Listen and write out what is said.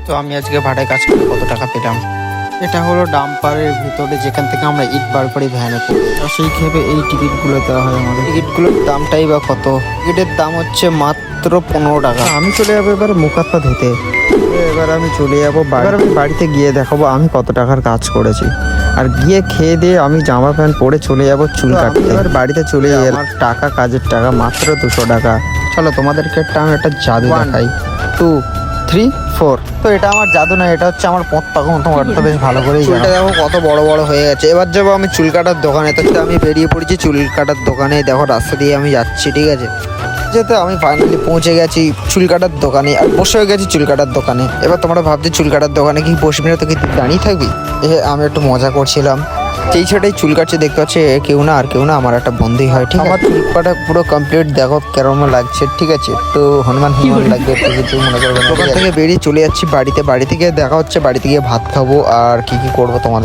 তো আমি আজকে ভাড়ায় কাজ করে কত টাকা পেলাম। এটা হলো ডাম্পারের ভিতরে যেখান থেকে আমরা ইট বার করি ভ্যানে করে। আর সেই ক্ষেত্রে এই টিকিটগুলো দেওয়া হয় আমাদের। টিকিটগুলোর দামটাই বা কত? টিকিটের দাম হচ্ছে মাত্র 15 টাকা। আমি চলে যাবো এবার মুখ হাত পা ধুতে। এবার আমি চলে যাবো এবার আমি বাড়িতে গিয়ে দেখাবো আমি কত টাকার কাজ করেছি। আর গিয়ে খেয়ে দিয়ে আমি জামা প্যান্ট পরে চলে যাবো চুল কাটতে। এবার বাড়িতে চলে যাই। আমার টাকা, কাজের টাকা মাত্র 200 টাকা। চলো তোমাদেরকে আমি একটা জাদু দেখাই। 2, 3, 4। তো এটা আমার জাদু না, এটা হচ্ছে আমার পত্তাকা মতো। তো বেশ ভালো করেই চুলটা দেখো কত বড় বড় হয়ে গেছে। এবার যাবো আমি চুল কাটার দোকানে। তো আমি বেরিয়ে পড়েছি চুল কাটার দোকানে। দেখো রাস্তা দিয়ে আমি যাচ্ছি, ঠিক আছে। যেতে আমি ফাইনালি পৌঁছে গেছি চুল কাটার দোকানে আর বসে হয়ে গেছি চুল কাটার দোকানে। এবার তোমরা ভাবছি চুল কাটার দোকানে কি বসবি না, তো কি দাঁড়িয়ে থাকবি? আমি একটু মজা করছিলাম। যেই ছেলেটাই চুল কাটছে দেখতে হচ্ছে কেউ না আর কেউ না, আমার একটা বন্ধুই হয়, ঠিক আছে। আমার চুল কাটা পুরো কমপ্লিট, দেখো কেরম লাগছে, ঠিক আছে। তো হনুমান লাগবে, কিছু মনে করবে না। দোকান থেকে বেরিয়ে চলে যাচ্ছি বাড়িতে। বাড়ি থেকে দেখা হচ্ছে, বাড়িতে গিয়ে ভাত খাবো আর কি করবো তোমাদের